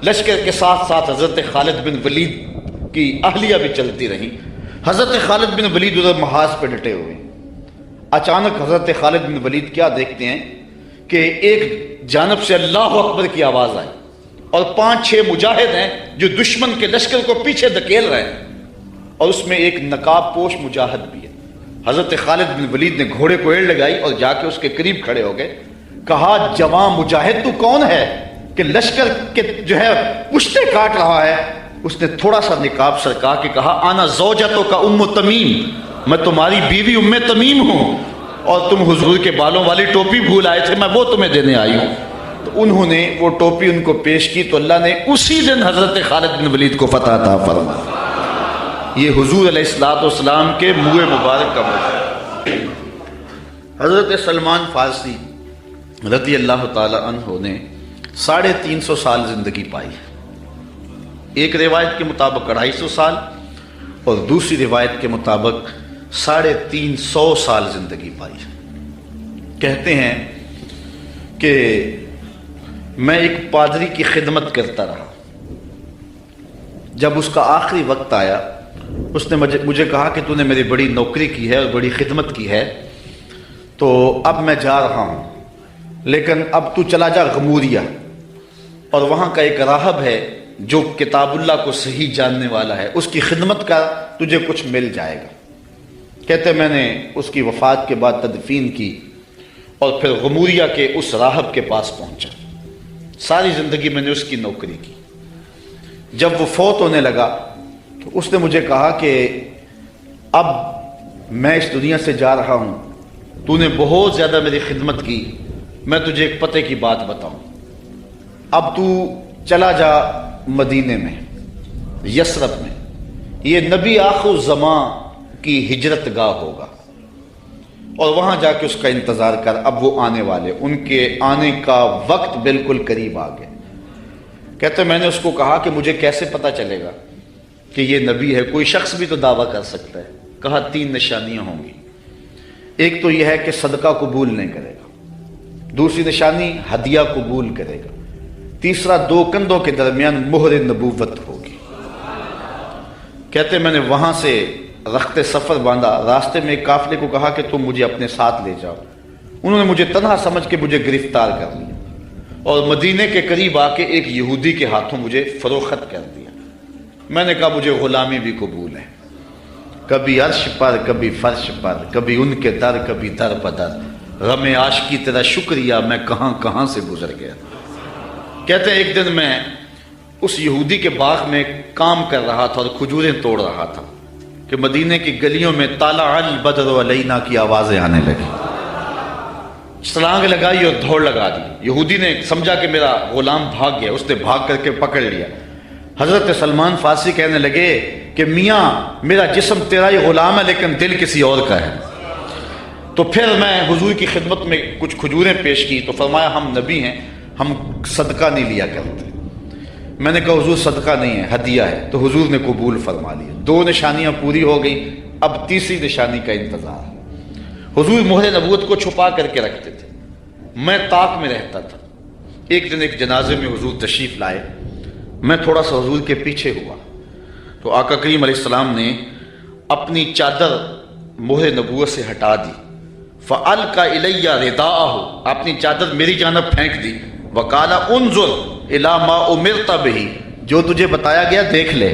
لشکر کے ساتھ ساتھ حضرت خالد بن ولید کی اہلیہ بھی چلتی رہی. حضرت خالد بن ولید ادھر محاذ پہ ڈٹے ہوئے. اچانک حضرت خالد بن ولید کیا دیکھتے ہیں کہ ایک جانب سے اللہ اکبر کی آواز آئی اور 5-6 مجاہد ہیں جو دشمن کے لشکر کو پیچھے دھکیل رہے ہیں، اور اس میں ایک نقاب پوش مجاہد بھی ہے. حضرت خالد بن ولید نے گھوڑے کو ایڑ لگائی اور جا کے اس کے قریب کھڑے ہو گئے. کہا جوان مجاہد تو کون ہے کہ لشکر کے جو ہے پشتے کاٹ رہا ہے. اس نے تھوڑا سا نقاب سرکا کے کہا آنا زوجتو کا ام تمیم، میں تمہاری بیوی ام تمیم ہوں، اور تم حضور کے بالوں والی ٹوپی بھول آئے تھے، میں وہ تمہیں دینے آئی ہوں. تو انہوں نے وہ ٹوپی ان کو پیش کی تو اللہ نے اسی دن حضرت خالد بن ولید کو فتح عطا فرمایا. یہ حضور علیہ السلام کے منہ مبارک کا موقع. حضرت سلمان فارسی رضی اللہ تعالی عنہ نے 350 سال زندگی پائی. ایک روایت کے مطابق 250 سال اور دوسری روایت کے مطابق 350 سال زندگی پائی. کہتے ہیں کہ میں ایک پادری کی خدمت کرتا رہا. جب اس کا آخری وقت آیا اس نے مجھے کہا کہ تو نے میری بڑی نوکری کی ہے اور بڑی خدمت کی ہے، تو اب میں جا رہا ہوں، لیکن اب تو چلا جا غموریہ، اور وہاں کا ایک راہب ہے جو کتاب اللہ کو صحیح جاننے والا ہے، اس کی خدمت کا تجھے کچھ مل جائے گا. کہتے میں نے اس کی وفات کے بعد تدفین کی اور پھر غموریہ کے اس راہب کے پاس پہنچا. ساری زندگی میں نے اس کی نوکری کی. جب وہ فوت ہونے لگا تو اس نے مجھے کہا کہ اب میں اس دنیا سے جا رہا ہوں، تو نے بہت زیادہ میری خدمت کی، میں تجھے ایک پتے کی بات بتاؤں. اب تو چلا جا مدینے میں، یثرب میں، یہ نبی آخر الزمان کی ہجرت گاہ ہوگا، اور وہاں جا کے اس کا انتظار کر، اب وہ آنے والے، ان کے آنے کا وقت بالکل قریب آ گیا۔ کہتے میں نے اس کو کہا کہ مجھے کیسے پتہ چلے گا کہ یہ نبی ہے؟ کوئی شخص بھی تو دعویٰ کر سکتا ہے۔ کہا 3 نشانیاں ہوں گی۔ ایک تو یہ ہے کہ صدقہ قبول نہیں کرے گا، دوسری نشانی ہدیہ قبول کرے گا، تیسرا 2 کندھوں کے درمیان مہر نبوت ہوگی۔ کہتے میں نے وہاں سے رخت سفر باندھا، راستے میں ایک قافلے کو کہا کہ تم مجھے اپنے ساتھ لے جاؤ۔ انہوں نے مجھے تنہا سمجھ کے مجھے گرفتار کر لیا اور مدینے کے قریب آ کے ایک یہودی کے ہاتھوں مجھے فروخت کر دیا۔ میں نے کہا مجھے غلامی بھی قبول ہے، کبھی عرش پر کبھی فرش پر، کبھی ان کے در کبھی در بدر، غم عاشقی تیرا شکریہ میں کہاں کہاں سے گزر گیا۔ کہتے ہیں ایک دن میں اس یہودی کے باغ میں کام کر رہا تھا اور کھجوریں توڑ رہا تھا کہ مدینے کی گلیوں میں طالع البدر علینا کی آوازیں آنے لگی۔ چھلانگ لگائی اور دوڑ لگا دی۔ یہودی نے سمجھا کہ میرا غلام بھاگ گیا، اس نے بھاگ کر کے پکڑ لیا۔ حضرت سلمان فارسی کہنے لگے کہ میاں میرا جسم تیرا ہی غلام ہے لیکن دل کسی اور کا ہے۔ تو پھر میں حضور کی خدمت میں کچھ کھجوریں پیش کی تو فرمایا ہم نبی ہیں، ہم صدقہ نہیں لیا کرتے۔ میں نے کہا حضور صدقہ نہیں ہے، ہدیہ ہے، تو حضور نے قبول فرما لیا۔ 2 نشانیاں پوری ہو گئیں، اب تیسری نشانی کا انتظار ہے۔ حضور مہر نبوت کو چھپا کر کے رکھتے تھے، میں طاق میں رہتا تھا۔ ایک دن ایک جنازے میں حضور تشریف لائے، میں تھوڑا سا حضور کے پیچھے ہوا تو آقا کریم علیہ السلام نے اپنی چادر مہر نبوت سے ہٹا دی۔ فَأَلْقَ إِلَيَّ رِدَاءَهُ، اپنی چادر میری جانب پھینک دی۔ وَقَالَ انظر إِلَى مَا أُمِرْتَ بِهِ، جو تجھے بتایا گیا دیکھ لے،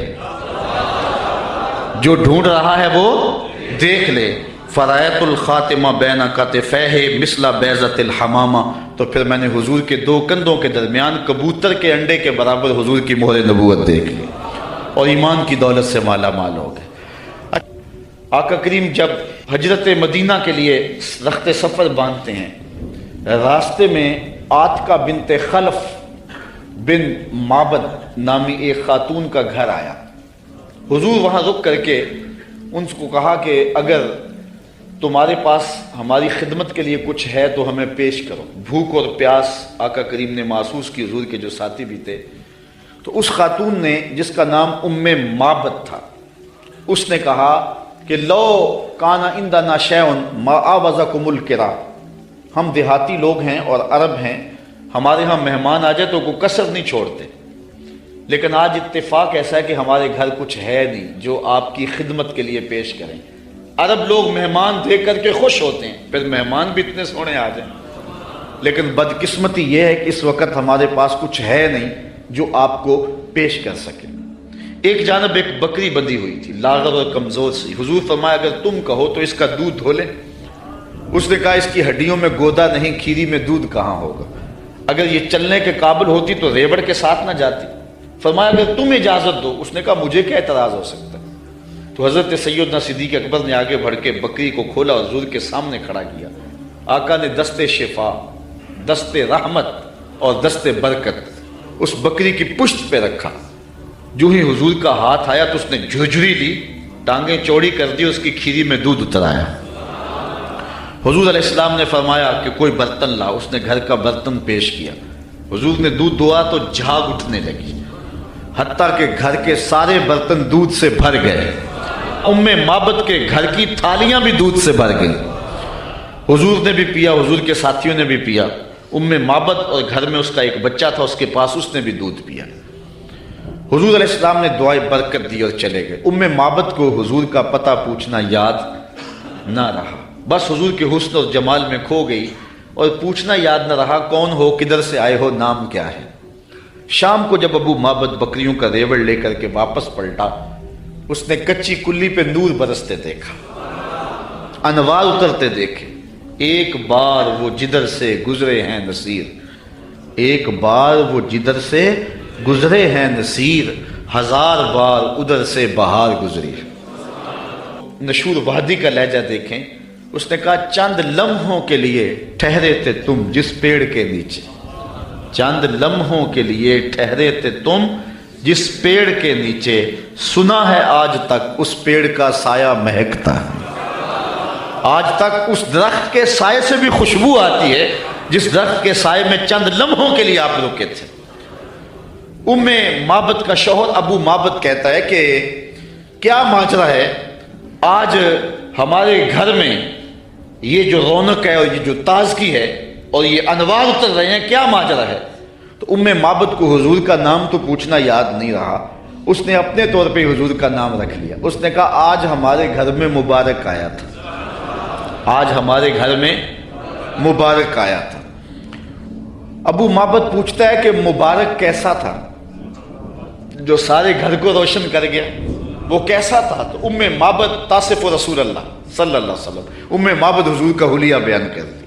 جو ڈھونڈ رہا ہے وہ دیکھ لے۔ فَرَأَيْتُ الْخَاتِمَ بَيْنَ كَتِفَيْهِ مِثْلَ بَيْضَةِ الْحَمَامَةِ، تو پھر میں نے حضور کے 2 کندھوں کے درمیان کبوتر کے انڈے کے برابر حضور کی مہر نبوت دیکھ لی اور ایمان کی دولت سے مالا مال ہو گئے۔ آقا کریم جب ہجرت مدینہ کے لیے رخت سفر باندھتے ہیں، راستے میں عاتقہ بنت خلف بن معبد نامی ایک خاتون کا گھر آیا۔ حضور وہاں رک کر کے ان کو کہا کہ اگر تمہارے پاس ہماری خدمت کے لیے کچھ ہے تو ہمیں پیش کرو۔ بھوک اور پیاس آقا کریم نے محسوس کی، حضور کے جو ساتھی بھی تھے۔ تو اس خاتون نے جس کا نام معبد تھا، اس نے کہا کہ لو کانا عندنا شیء ما آوزکم الکرا، ہم دیہاتی لوگ ہیں اور عرب ہیں، ہمارے ہاں مہمان آ جائے تو کوئی کسر نہیں چھوڑتے، لیکن آج اتفاق ایسا ہے کہ ہمارے گھر کچھ ہے نہیں جو آپ کی خدمت کے لیے پیش کریں۔ عرب لوگ مہمان دیکھ کر کے خوش ہوتے ہیں، پھر مہمان بھی اتنے سونے آ جائیں، لیکن بدقسمتی یہ ہے کہ اس وقت ہمارے پاس کچھ ہے نہیں جو آپ کو پیش کر سکے۔ ایک جانب ایک بکری بندھی ہوئی تھی، لاغر اور کمزور سی۔ حضور فرمایا اگر تم کہو تو اس کا دودھ دھو لیں۔ اس نے کہا اس کی ہڈیوں میں گودا نہیں، کھیری میں دودھ کہاں ہوگا، اگر یہ چلنے کے قابل ہوتی تو ریوڑ کے ساتھ نہ جاتی۔ فرمایا اگر تم اجازت دو۔ اس نے کہا مجھے کیا اعتراض ہو سکتا ہے۔ تو حضرت سیدنا صدیق اکبر نے آگے بڑھ کے بکری کو کھولا اور حضور کے سامنے کھڑا کیا۔ آقا نے دست شفا، دست رحمت اور دست برکت اس بکری کی پشت پہ رکھا۔ جو ہی حضور کا ہاتھ آیا تو اس نے جھرجھری لی، ٹانگیں چوڑی کر دی، اس کی کھیری میں دودھ اترایا۔ حضور علیہ السلام نے فرمایا کہ کوئی برتن لا۔ اس نے گھر کا برتن پیش کیا۔ حضور نے دودھ دھوا تو جھاگ اٹھنے لگی، حتیٰ کہ گھر کے سارے برتن دودھ سے بھر گئے۔ معبد کے گھر کی تھالیاں بھی دودھ سے بھر گئی۔ حضور نے بھی پیا، حضور کے ساتھیوں نے بھی پیا۔ معبد اور گھر میں اس کا ایک بچہ تھا، اس کے پاس، اس نے بھی دودھ پیا۔ حضور علیہ السلام نے دعائے برکت دی اور چلے گئے۔ معبد کو حضور کا پتہ پوچھنا یاد نہ رہا، بس حضور کے حسن اور جمال میں کھو گئی، اور پوچھنا یاد نہ رہا کون ہو، کدھر سے آئے ہو، نام کیا ہے۔ شام کو جب معبد بکریوں کا ریوڑ لے کر کے واپس پلٹا، اس نے کچی کلی پہ نور برستے دیکھا، انوار اترتے دیکھے۔ ایک بار وہ جدھر سے گزرے ہیں نصیر، ایک بار وہ جدھر سے گزرے ہیں نصیر، 1000 بار ادھر سے بہار گزری۔ نشور وادی کا لہجہ دیکھیں، اس نے کہا چند لمحوں کے لیے ٹھہرے تھے تم جس پیڑ کے نیچے، چند لمحوں کے لیے ٹھہرے تھے تم جس پیڑ کے نیچے، سنا ہے آج تک اس پیڑ کا سایہ مہکتا ہے۔ آج تک اس درخت کے سائے سے بھی خوشبو آتی ہے جس درخت کے سائے میں چند لمحوں کے لیے آپ رکے تھے۔ ام معبد کا شوہر ابو معبد کہتا ہے کہ کیا ماجرا ہے، آج ہمارے گھر میں یہ جو رونق ہے اور یہ جو تازگی ہے اور یہ انوار اتر رہے ہیں، کیا ماجرا ہے؟ تو ام معبد کو حضور کا نام تو پوچھنا یاد نہیں رہا، اس نے اپنے طور پہ حضور کا نام رکھ لیا۔ اس نے کہا آج ہمارے گھر میں مبارک آیا تھا، آج ہمارے گھر میں مبارک آیا تھا۔ ابو معبد پوچھتا ہے کہ مبارک کیسا تھا جو سارے گھر کو روشن کر گیا، وہ کیسا تھا؟ تو ام معبد تاصف رسول اللہ صلی اللہ علیہ وسلم، ام معبد حضور کا حلیہ بیان کرتی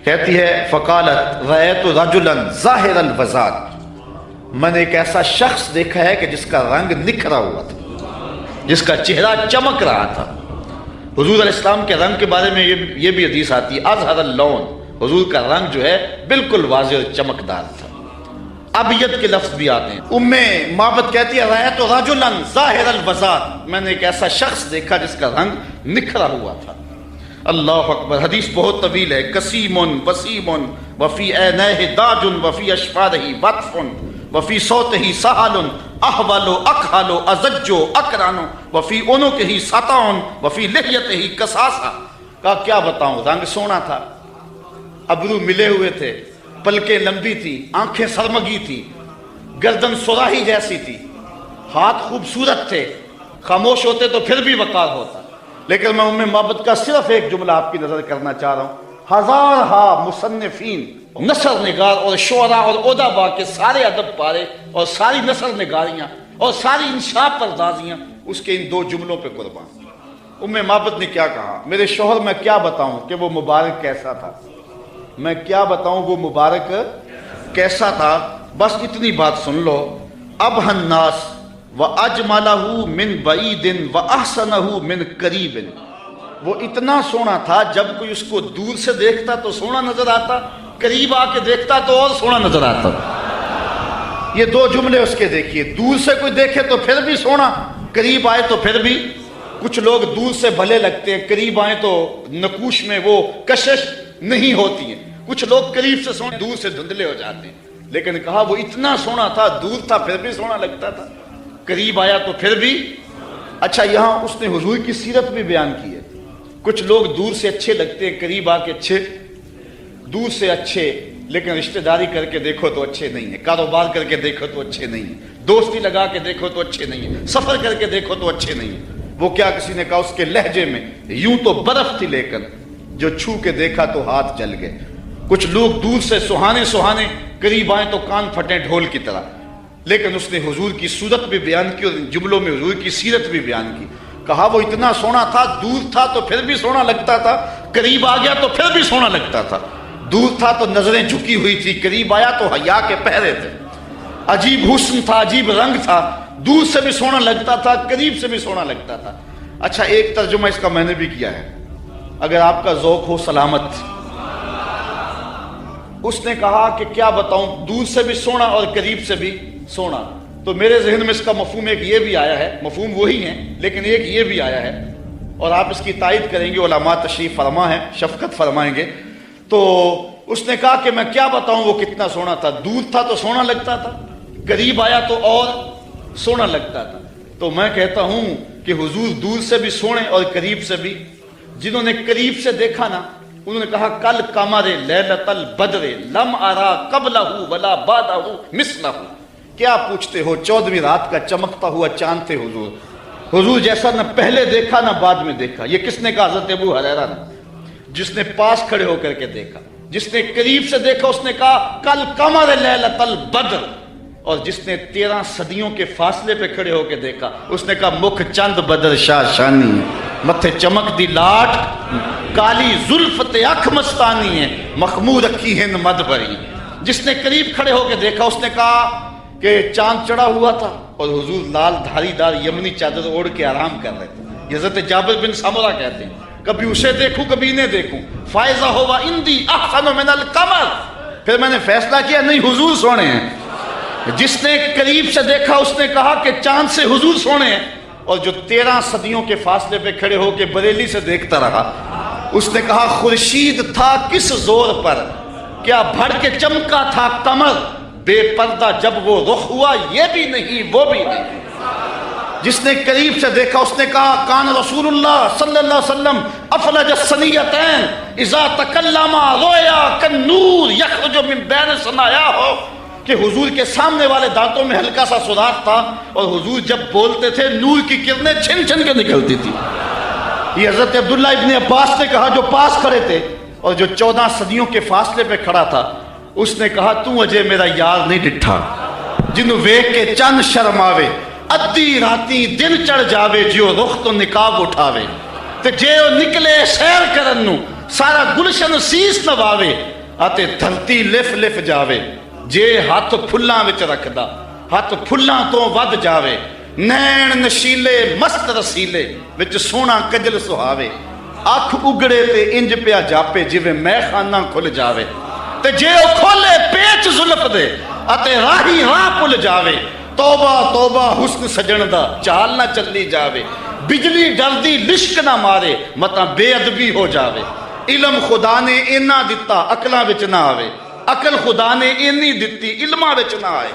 کہتی ہے فقالت رأیت رجلا ظاہر الوضاحت، میں نے ایک ایسا شخص دیکھا ہے کہ جس کا رنگ نکھرا ہوا تھا، جس کا چہرہ چمک رہا تھا۔ حضور علیہ السلام کے رنگ کے بارے میں یہ بھی حدیث آتی ہے اظہر اللون، حضور کا رنگ جو ہے بالکل واضح اور چمکدار تھا۔ ابیض کے لفظ بھی آتے ہیں۔ ام معبد کہتی ہے رأیت رجلا ظاہر الوضاحت، میں نے ایک ایسا شخص دیکھا جس کا رنگ نکھرا ہوا تھا۔ اللہ اکبر، حدیث بہت طویل ہے۔ قسیم وسیم وفی عینیہ داج وفی اشفارہ وطف وفی صوتہ سہل احول اکحل ازج اکران وفی عنقہ سطع وفی لحیتہ کساسہ۔ کہا کیا بتاؤں، رنگ سونا تھا، ابرو ملے ہوئے تھے، پلکیں لمبی تھی، آنکھیں سرمگی تھی، گردن سراہی جیسی تھی، ہاتھ خوبصورت تھے، خاموش ہوتے تو پھر بھی وقار ہوتا۔ لیکن میں ام معبد کا صرف ایک جملہ آپ کی نظر کرنا چاہ رہا ہوں۔ ہزارہا مصنفین، نثر نگار اور شعراء اور ادباء کے سارے ادب پارے اور ساری نثر نگاریاں اور ساری انشاء پردازیاں اس کے ان دو جملوں پہ قربان۔ ام معبد نے کیا کہا، میرے شوہر میں کیا بتاؤں کہ وہ مبارک کیسا تھا، میں کیا بتاؤں وہ مبارک کیسا تھا، بس اتنی بات سن لو۔ ابہى الناس وَأَجْمَلَهُ مِنْ بَعِيدٍ وَأَحْسَنَهُ مِنْ قَرِيبٍ، وہ اتنا سونا تھا جب کوئی اس کو دور سے دیکھتا تو سونا نظر آتا، قریب آ کے دیکھتا تو اور سونا نظر آتا۔ یہ دو جملے اس کے دیکھیے، دور سے کوئی دیکھے تو پھر بھی سونا، قریب آئے تو پھر بھی۔ کچھ لوگ دور سے بھلے لگتے ہیں، قریب آئے تو نقوش میں وہ کشش نہیں ہوتی ہیں۔ کچھ لوگ قریب سے سونے، دور سے دھندلے ہو جاتے ہیں۔ لیکن کہا وہ اتنا سونا تھا، دور تھا پھر بھی سونا لگتا تھا، قریب آیا تو پھر بھی۔ اچھا، یہاں اس نے حضور کی سیرت بھی بیان کی ہے۔ کچھ لوگ دور سے اچھے لگتے ہیں، قریب آ کے اچھے، دور سے اچھے لیکن رشتہ داری کر کے دیکھو تو اچھے نہیں ہیں، کاروبار کر کے دیکھو تو اچھے نہیں ہیں، دوستی لگا کے دیکھو تو اچھے نہیں ہیں، سفر کر کے دیکھو تو اچھے نہیں ہیں۔ وہ کیا، کسی نے کہا اس کے لہجے میں یوں تو برف تھی لیکن جو چھو کے دیکھا تو ہاتھ جل گئے۔ کچھ لوگ دور سے سہانے سہانے، قریب آئیں تو کان پھٹیں ڈھول کی طرح۔ لیکن اس نے حضور کی صورت بھی بیان کی اور جملوں میں حضور کی سیرت بھی بیان کی۔ کہا وہ اتنا سونا تھا، دور تھا تو پھر بھی سونا لگتا تھا، قریب آ گیا تو پھر بھی سونا لگتا تھا۔ دور تھا تو نظریں جھکی ہوئی تھی، قریب آیا تو حیا کے پہرے تھے۔ عجیب حسن تھا، عجیب رنگ تھا، دور سے بھی سونا لگتا تھا، قریب سے بھی سونا لگتا تھا۔ اچھا، ایک ترجمہ اس کا میں نے بھی کیا ہے، اگر آپ کا ذوق ہو سلامت۔ اس نے کہا کہ کیا بتاؤں، دور سے بھی سونا اور قریب سے بھی سونا۔ تو میرے ذہن میں اس کا مفہوم ایک یہ بھی آیا ہے، مفہوم وہی ہے لیکن ایک یہ بھی آیا ہے، اور آپ اس کی تائید کریں گے، علماء تشریف فرما ہے، شفقت فرمائیں گے۔ تو اس نے کہا کہ میں کیا بتاؤں وہ کتنا سونا تھا، دور تھا تو سونا لگتا تھا، قریب آیا تو اور سونا لگتا تھا۔ تو میں کہتا ہوں کہ حضور دور سے بھی سونے اور قریب سے بھی۔ جنہوں نے قریب سے دیکھا نا، انہوں نے کہا کل قمر لیلۃ البدر لم ارا قبلہ ولا بعدہ مثلہ۔ کیا پوچھتے ہو، 14ویں رات کا چمکتا ہوا چاند تھے حضور۔ حضور جیسا نہ پہلے دیکھا نہ بعد میں دیکھا۔ یہ کس نے کہا؟ حضرت ابو ہریرہ نے، جس نے پاس کھڑے ہو کر کے دیکھا۔ جس نے قریب سے دیکھا اس نے کہا کل قمر لیلۃ البدر، اور جس نے 13 صدیوں کے فاصلے پہ کھڑے ہو کے دیکھا اس نے کہا مکھ چند بدر شاہ شانی، متھے چمک دی لاٹ، کالی زلف تے اکھ مستانی ہے، مخمور رکھی ہند مد بھری۔ جس نے قریب کھڑے ہو کے دیکھا اس نے کہا کہ چاند چڑھا ہوا تھا اور حضور لال دھاری دار یمنی چادر اوڑھ کے آرام کر رہے تھے۔ حضرت جابر بن سمرہ کہتے ہیں کبھی اسے دیکھوں کبھی انہیں دیکھوں، فائزہ ہوا اندی احسن من القمر، پھر میں نے فیصلہ کیا نہیں حضور سونے ہیں۔ جس نے قریب سے دیکھا اس نے کہا کہ چاند سے حضور سونے ہیں، اور جو 13 صدیوں کے فاصلے پہ کھڑے ہو کے بریلی سے دیکھتا رہا اس نے کہا خورشید تھا کس زور پر، کیا بھڑ کے چمکا تھا قمر، بے پردہ جب وہ رخ ہوا یہ بھی نہیں وہ بھی نہیں۔ جس نے قریب سے دیکھا اس نے کہا کان رسول اللہ صلی اللہ علیہ وسلم افلج الثنیتین اذا تکلم رویا کالنور یخرج من بین ثنایاہ، کہ حضور کے سامنے والے دانتوں میں ہلکا سا سوراخ تھا اور حضور جب بولتے تھے نور کی کرنیں چھن چھن کے نکلتی تھی۔ یہ حضرت عبداللہ ابن عباس نے کہا جو پاس کھڑے تھے اور جو 14 صدیوں کے فاصلے پہ کھڑا تھا، اس نے کہا تو اجے میرا یار نہیں ڈٹھا، جنوں ویکھ کے چند شرم آوے، ادھی راتی دن چڑھ جاوے، جیو رخ تو نقاب اٹھاوے، تے جے او نکلے سیر کرن نو سارا گلشن سیس نواوے، آتے دھرتی لف لف جاوے، جے ہاتھ پھلاں وچ رکھدا ہاتھ پھلاں تو ود جاوے، نین نشیلے مست رسیلے وچ سونا کجل سہاوے، اکھ اگڑے تے انج پیا جاپے جویں میں خانہ کھل جاوے، تے جے او کھولے پیچ زلف دے اتے راہی راہ پل جاوے، توبہ توبہ حسن سجن دا چال نہ چلی جاوے، بجلی ڈردی لشک نہ مارے متا بے ادبی ہو جاوے، علم خدا نے اینا دتا عقلاں وچ نہ آوے، عقل خدا نے اینی دتی علماں وچ نہ آئے،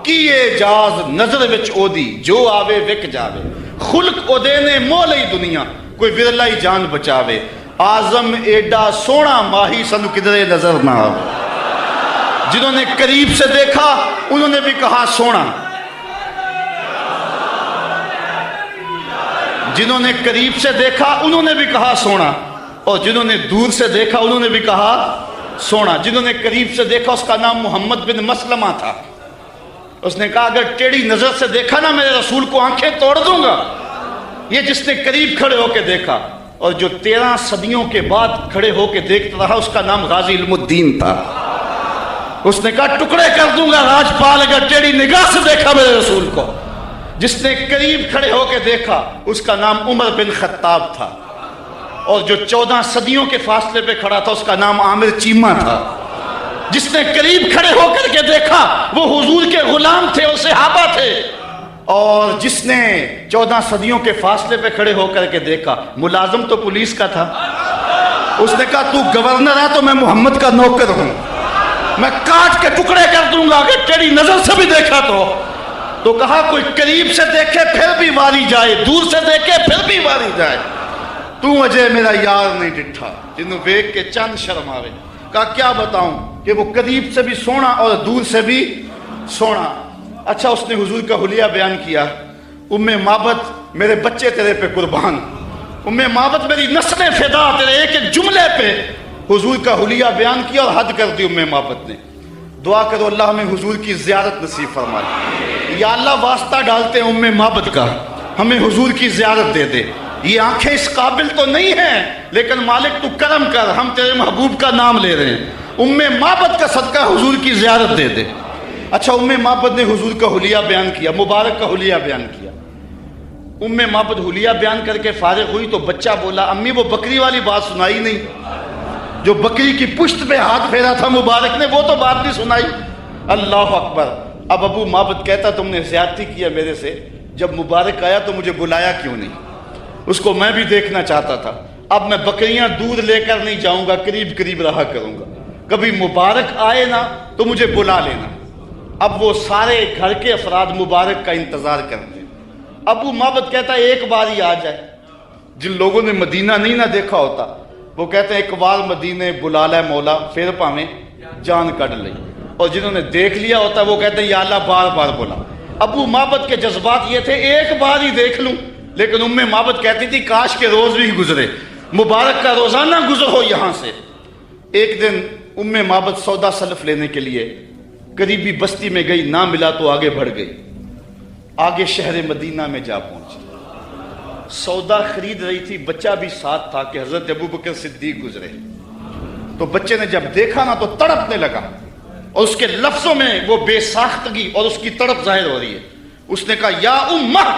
کیے جاز نظر وچ او دی جو آوے وک جاوے، خلق او دے نے مول ہی دنیا کوئی ورلا ہی جان بچاوے، آزم ایڈا سونا ماہی سنو کدرے نظر نہ آوے۔ جنہوں نے قریب سے دیکھا انہوں نے بھی کہا سونا، جنہوں نے قریب سے دیکھا انہوں نے بھی کہا سونا، اور جنہوں نے دور سے دیکھا انہوں نے بھی کہا سونا۔ جنہوں نے قریب سے دیکھا اس کا نام محمد بن مسلمہ تھا، اس نے کہا اگر ٹیڑھی نظر سے دیکھا نا میرے رسول کو آنکھیں توڑ دوں گا۔ یہ جس نے قریب کھڑے ہو کے دیکھا، اور جو 13 صدیوں کے بعد کھڑے ہو کے دیکھتا رہا اس کا نام غازی علم الدین تھا۔ اس نے کہا ٹکڑے کر دوں گا راجپال اگر ٹیڑھی نگاہ سے دیکھا میرے رسول کو۔ جس نے قریب کھڑے ہو کے دیکھا اس کا نام عمر بن خطاب تھا، اور جو 14 صدیوں کے فاصلے پہ کھڑا تھا اس کا نام عامر چیمہ تھا۔ جس نے قریب کھڑے ہو کر کے دیکھا وہ حضور کے غلام تھے اور صحابہ تھے، اور جس نے 14 صدیوں کے فاصلے پہ کھڑے ہو کر کے دیکھا ملازم تو پولیس کا تھا۔ اس نے کہا تو گورنر ہے تو میں محمد کا نوکر ہوں، میں کاٹ کے ٹکڑے کر دوں گا اگر تیری نظر سے بھی دیکھا تو کہا کوئی قریب سے دیکھے پھر بھی واری جائے، دور سے دیکھے پھر بھی واری جائے، تو اجے میرا یار نہیں ڈٹھا، جنہوں ویکھ کے چند شرم آوے۔ کہا کیا بتاؤں کہ وہ قریب سے بھی سونا اور دور سے بھی سونا۔ اچھا اس نے حضور کا حلیہ بیان کیا، ام مابت میرے بچے تیرے پہ قربان، ام مابت میری نسلیں فدا تیرے ایک ایک جملے پہ حضور کا حلیہ بیان کیا اور حد کر دی ام مابت نے۔ دعا کرو اللہ ہمیں حضور کی زیارت نصیب فرمائے۔ یا اللہ واسطہ ڈالتے ہیں ام مابت کا، ہمیں حضور کی زیارت دے دے۔ یہ آنکھیں اس قابل تو نہیں ہیں لیکن مالک تو کرم کر، ہم تیرے محبوب کا نام لے رہے ہیں، ام مابت کا صدقہ حضور کی زیارت دے دے۔ اچھا ام مابت نے حضور کا حلیہ بیان کیا، مبارک کا حلیہ بیان کیا۔ ام مابت حلیہ بیان کر کے فارغ ہوئی تو بچہ بولا امی وہ بکری والی بات سنائی نہیں، جو بکری کی پشت پہ ہاتھ پھیرا تھا مبارک نے وہ تو بات نہیں سنائی۔ اللہ اکبر۔ اب ابو مابت کہتا تم نے زیادتی کیا میرے سے، جب مبارک آیا تو مجھے بلایا کیوں نہیں، اس کو میں بھی دیکھنا چاہتا تھا۔ اب میں بکریاں دودھ لے کر نہیں جاؤں گا، قریب قریب رہا کروں گا، کبھی مبارک آئے نا تو مجھے بلا لینا۔ اب وہ سارے گھر کے افراد مبارک کا انتظار کرتے ہیں۔ ابو مابت کہتا ہے ایک بار ہی آ جائے، جن لوگوں نے مدینہ نہیں نہ دیکھا ہوتا وہ کہتے ہیں ایک بار مدینے بلا لے مولا پھر پاویں جان کڈ لئی، اور جنہوں نے دیکھ لیا ہوتا وہ کہتے ہیں یا اللہ بار بار بلا۔ ابو مابت کے جذبات یہ تھے ایک بار ہی دیکھ لوں، لیکن ام مابت کہتی تھی کاش کے روز بھی گزرے، مبارک کا روزانہ گزر ہو یہاں سے۔ ایک دن ام مابت سودا سلف لینے کے لیے قریبی بستی میں گئی، نہ ملا تو آگے بڑھ گئی، آگے شہر مدینہ میں جا پہنچی، سودا خرید رہی تھی، بچہ بھی ساتھ تھا کہ حضرت ابوبکر صدیق گزرے، تو بچے نے جب دیکھا نا تو تڑپنے لگا، اور اس کے لفظوں میں وہ بے ساختگی اور اس کی تڑپ ظاہر ہو رہی ہے۔ اس نے کہا یا امہ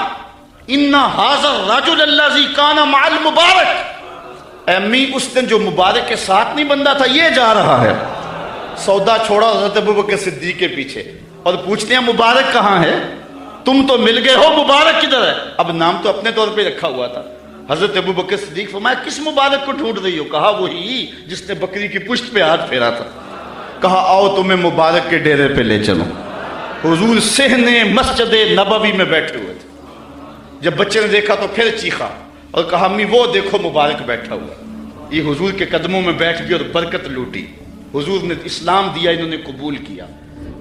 ان ھذا الرجل الذی کان مع المبارک، اے امی اس دن جو مبارک کے ساتھ نہیں بندہ تھا یہ جا رہا ہے۔ سودا چھوڑا حضرت ابوبکر صدیق کے پیچھے اور پوچھتے ہیں مبارک کہاں ہے، تم تو مل گئے ہو، مبارک کدھر ہے؟ اب نام تو اپنے طور پہ رکھا ہوا تھا، حضرت ابو بکر صدیق فرمایا کس مبارک کو ڈھونڈ رہی ہو؟ کہا وہی جس نے بکری کی پشت پہ ہاتھ پھیرا تھا۔ کہا آؤ تمہیں مبارک کے ڈیرے پہ لے چلو۔ حضور صحن مسجد نبوی میں بیٹھے ہوئے تھے۔ جب بچے نے دیکھا تو پھر چیخا اور کہا امی وہ دیکھو مبارک بیٹھا ہوا۔ یہ حضور کے قدموں میں بیٹھ گئی اور برکت لوٹی۔ حضور نے اسلام دیا، انہوں نے قبول کیا،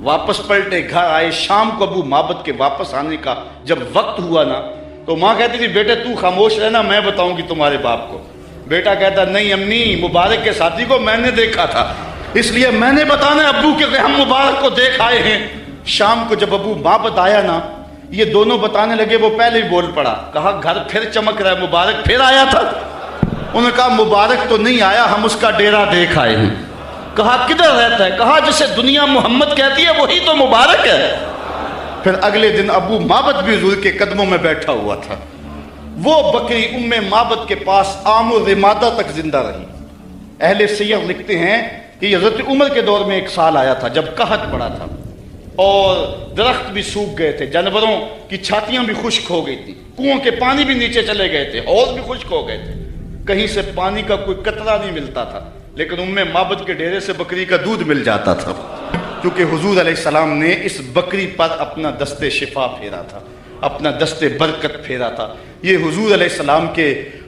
واپس پلٹے، گھر آئے۔ شام کو ابو معبد کے واپس آنے کا جب وقت ہوا نا تو ماں کہتی تھی بیٹے تو خاموش رہنا، میں بتاؤں گی تمہارے باپ کو۔ بیٹا کہتا نہیں امی، مبارک کے ساتھی کو میں نے دیکھا تھا، اس لیے میں نے بتانا ہے ابو کہ ہم مبارک کو دیکھ آئے ہیں۔ شام کو جب ابو معبد آیا نا، یہ دونوں بتانے لگے، وہ پہلے ہی بول پڑا، کہا گھر پھر چمک رہا ہے، مبارک پھر آیا تھا؟ انہوں نے کہا مبارک تو نہیں آیا، ہم اس کا ڈیرا دیکھ آئے ہیں۔ کہا کدھر رہتا ہے؟ کہا جسے دنیا محمد کہتی ہے وہی تو مبارک ہے۔ پھر اگلے دن ابو معبد بھی حضور کے قدموں میں بیٹھا ہوا تھا۔ وہ بکری ام معبد کے پاس عام و رمادہ تک زندہ رہی۔ اہل سیر لکھتے ہیں کہ یہ حضرت عمر کے دور میں ایک سال آیا تھا جب قحط پڑا تھا اور درخت بھی سوکھ گئے تھے، جانوروں کی چھاتیاں بھی خشک ہو گئی تھی، کنویں کے پانی بھی نیچے چلے گئے تھے، حوض بھی خشک ہو گئے تھے، کہیں سے پانی کا کوئی قطرہ نہیں ملتا تھا، لیکن ام معبد کے ڈیرے سے بکری کا دودھ مل جاتا تھا، کیونکہ حضور علیہ السلام نے اس بکری پر اپنا دست شفا پھیرا تھا، اپنا دست برکت پھیرا تھا۔ یہ حضور علیہ السلام کے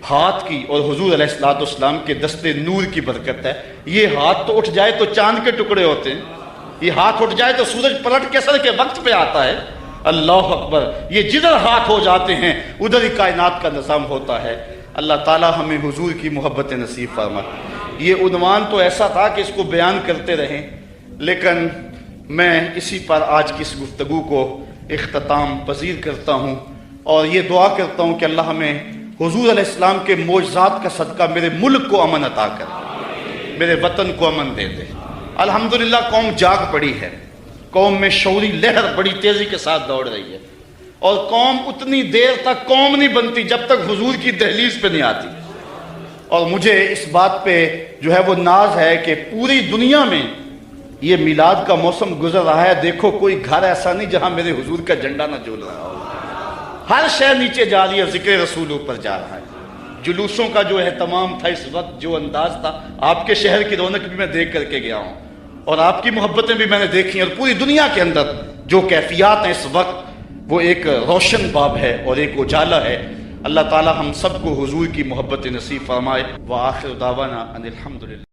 ہاتھ کی اور حضور علیہ السلام کے دست نور کی برکت ہے۔ یہ ہاتھ تو اٹھ جائے تو چاند کے ٹکڑے ہوتے ہیں، یہ ہاتھ اٹھ جائے تو سورج پلٹ کے سر کے وقت پہ آتا ہے۔ اللہ اکبر، یہ جدھر ہاتھ ہو جاتے ہیں ادھر ہی کائنات کا نظام ہوتا ہے۔ اللہ تعالی ہمیں حضور کی محبت نصیب فرمائے۔ یہ عنوان تو ایسا تھا کہ اس کو بیان کرتے رہیں، لیکن میں اسی پر آج کی اس گفتگو کو اختتام پذیر کرتا ہوں اور یہ دعا کرتا ہوں کہ اللہ ہمیں حضور علیہ السلام کے معجزات کا صدقہ میرے ملک کو امن عطا کرے، میرے وطن کو امن دے دے۔ الحمدللہ قوم جاگ پڑی ہے، قوم میں شعوری لہر بڑی تیزی کے ساتھ دوڑ رہی ہے، اور قوم اتنی دیر تک قوم نہیں بنتی جب تک حضور کی دہلیز پہ نہیں آتی۔ اور مجھے اس بات پہ جو ہے وہ ناز ہے کہ پوری دنیا میں یہ میلاد کا موسم گزر رہا ہے، دیکھو کوئی گھر ایسا نہیں جہاں میرے حضور کا جھنڈا نہ جھول رہا ہو۔ ہر شے نیچے جا رہی ہے، ذکر رسول اوپر جا رہا ہے۔ جلوسوں کا جو اہتمام تھا اس وقت، جو انداز تھا، آپ کے شہر کی رونق بھی میں دیکھ کر کے گیا ہوں اور آپ کی محبتیں بھی میں نے دیکھی، اور پوری دنیا کے اندر جو کیفیات ہیں اس وقت وہ ایک روشن باب ہے اور ایک اجالا ہے۔ اللہ تعالی ہم سب کو حضور کی محبت نصیب فرمائے۔ وآخر دعوانا ان الحمدللہ۔